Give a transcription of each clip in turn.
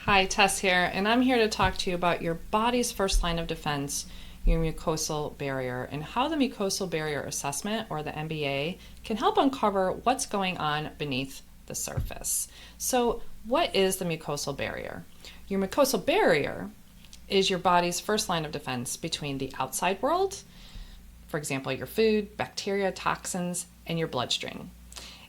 Hi, Tess here, and I'm here to talk to you about your body's first line of defense, your mucosal barrier, and how the mucosal barrier assessment, or the MBA, can help uncover what's going on beneath the surface. So, what is the mucosal barrier? Your mucosal barrier is your body's first line of defense between the outside world, for example, your food, bacteria, toxins, and your bloodstream.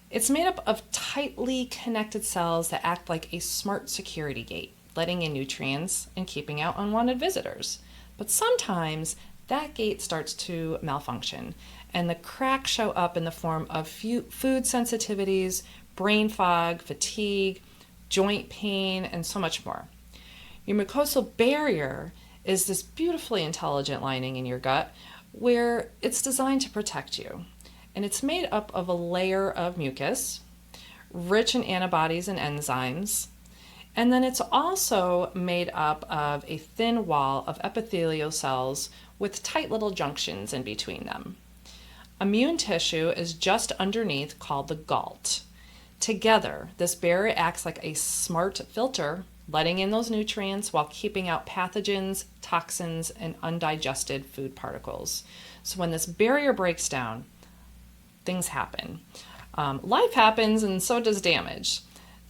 It's made up of tightly connected cells that act like a smart security gate, letting in nutrients and keeping out unwanted visitors. But sometimes that gate starts to malfunction, and the cracks show up in the form of food sensitivities, brain fog, fatigue, joint pain, and so much more. Your mucosal barrier is this beautifully intelligent lining in your gut where it's designed to protect you. And it's made up of a layer of mucus, rich in antibodies and enzymes, and then it's also made up of a thin wall of epithelial cells with tight little junctions in between them. Immune tissue is just underneath, called the galt. Together, this barrier acts like a smart filter, letting in those nutrients while keeping out pathogens, toxins, and undigested food particles. So when this barrier breaks down, things happen. Life happens, and so does damage.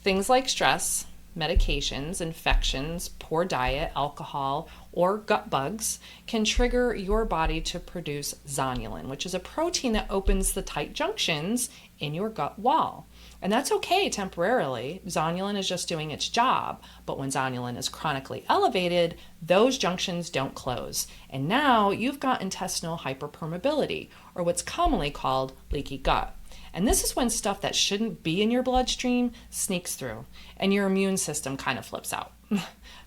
Things like stress, medications, infections, poor diet, alcohol, or gut bugs can trigger your body to produce zonulin, which is a protein that opens the tight junctions in your gut wall. And that's okay temporarily. Zonulin is just doing its job. But when zonulin is chronically elevated, those junctions don't close. And now you've got intestinal hyperpermeability, or what's commonly called leaky gut. And this is when stuff that shouldn't be in your bloodstream sneaks through, and your immune system kind of flips out.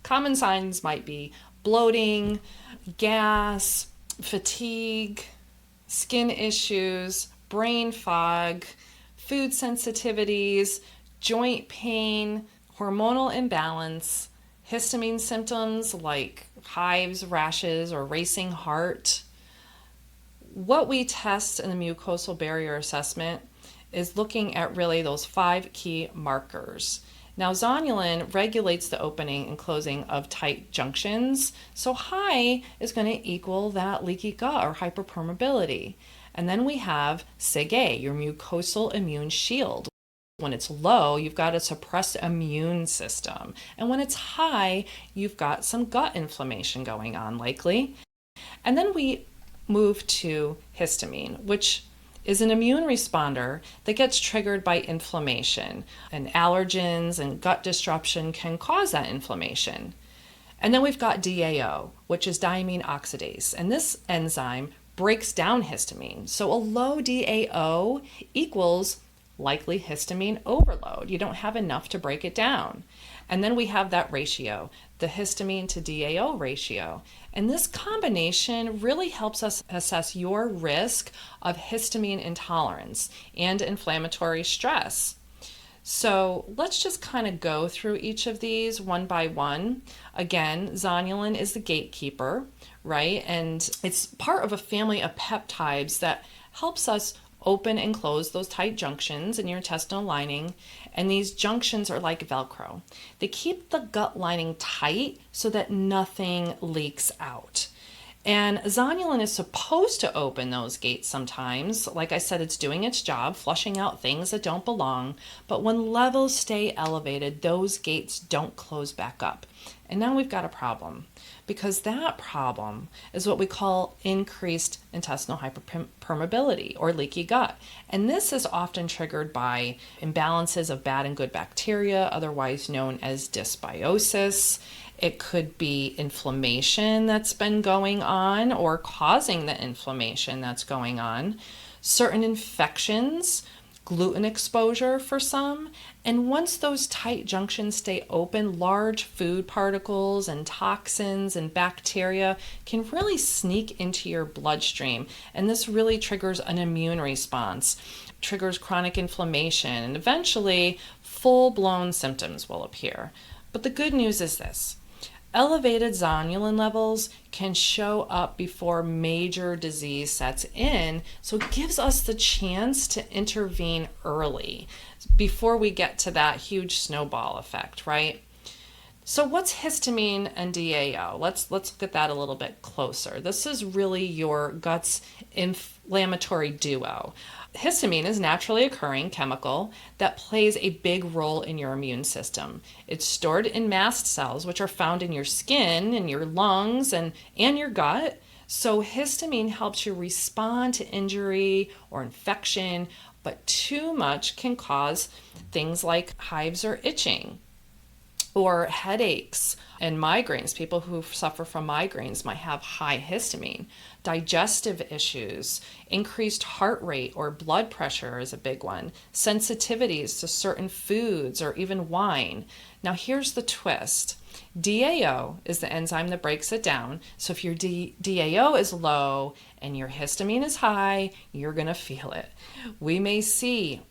Common signs might be bloating, gas, fatigue, skin issues, brain fog, food sensitivities, joint pain, hormonal imbalance, histamine symptoms like hives, rashes, or racing heart. What we test in the mucosal barrier assessment is looking at really those 5 key markers. Now, zonulin regulates the opening and closing of tight junctions, so high is going to equal that leaky gut or hyperpermeability. And then we have Sig-A, your mucosal immune shield. When it's low, you've got a suppressed immune system. And when it's high, you've got some gut inflammation going on, likely. And then we move to histamine, which is an immune responder that gets triggered by inflammation. And allergens and gut disruption can cause that inflammation. And then we've got DAO, which is diamine oxidase. And this enzyme breaks down histamine. So a low DAO equals likely histamine overload. You don't have enough to break it down. And then we have that ratio, the histamine to DAO ratio. And this combination really helps us assess your risk of histamine intolerance and inflammatory stress. So let's just kind of go through each of these one by one. Again, zonulin is the gatekeeper, right? And it's part of a family of peptides that helps us open and close those tight junctions in your intestinal lining. And these junctions are like Velcro. They keep the gut lining tight so that nothing leaks out. And zonulin is supposed to open those gates sometimes. Like I said, it's doing its job, flushing out things that don't belong. But when levels stay elevated, those gates don't close back up. And now we've got a problem, because that problem is what we call increased intestinal hyperpermeability or leaky gut. And this is often triggered by imbalances of bad and good bacteria, otherwise known as dysbiosis. It could be inflammation that's been going on or causing the inflammation that's going on, certain infections, gluten exposure for some. And once those tight junctions stay open, large food particles and toxins and bacteria can really sneak into your bloodstream. And this really triggers an immune response, triggers chronic inflammation, and eventually full-blown symptoms will appear. But the good news is this: elevated zonulin levels can show up before major disease sets in, so it gives us the chance to intervene early before we get to that huge snowball effect, right? So what's histamine and DAO? Let's look at that a little bit closer. This is really your gut's inflammatory duo. Histamine is naturally occurring chemical that plays a big role in your immune system. It's stored in mast cells, which are found in your skin and your lungs and your gut. So histamine helps you respond to injury or infection, but too much can cause things like hives or itching or headaches and migraines. People who suffer from migraines might have high histamine. Digestive issues, increased heart rate or blood pressure is a big one. Sensitivities to certain foods or even wine. Now here's the twist. DAO is the enzyme that breaks it down. So if your DAO is low and your histamine is high, you're going to feel it. We may see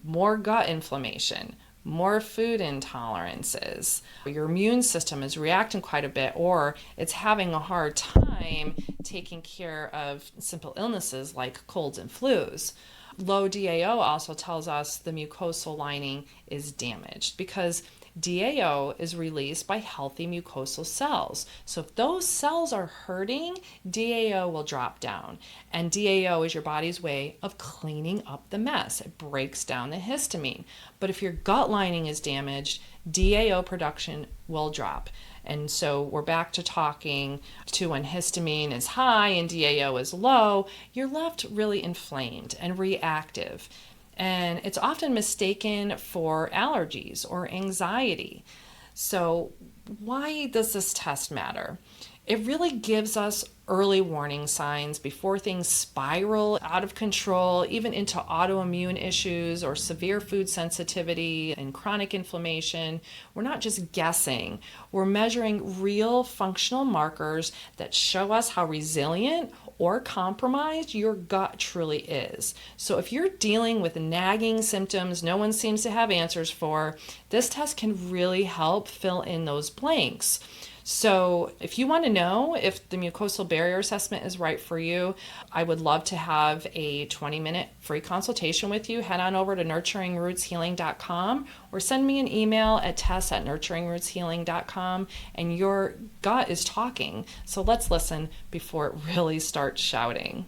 more gut inflammation, more food intolerances. Your immune system is reacting quite a bit, or it's having a hard time taking care of simple illnesses like colds and flus. Low DAO also tells us the mucosal lining is damaged because DAO is released by healthy mucosal cells. So if those cells are hurting, DAO will drop down. And DAO is your body's way of cleaning up the mess. It breaks down the histamine. But if your gut lining is damaged, DAO production will drop. And so we're back to talking to when histamine is high and DAO is low, you're left really inflamed and reactive. And it's often mistaken for allergies or anxiety. So why does this test matter? It really gives us early warning signs before things spiral out of control, even into autoimmune issues or severe food sensitivity and chronic inflammation. We're not just guessing. We're measuring real functional markers that show us how resilient or compromised your gut truly is. So if you're dealing with nagging symptoms no one seems to have answers for, this test can really help fill in those blanks. So if you want to know if the mucosal barrier assessment is right for you, I would love to have a 20-minute free consultation with you. Head on over to nurturingrootshealing.com or send me an email at tess@nurturingrootshealing.com, and your gut is talking. So let's listen before it really starts shouting.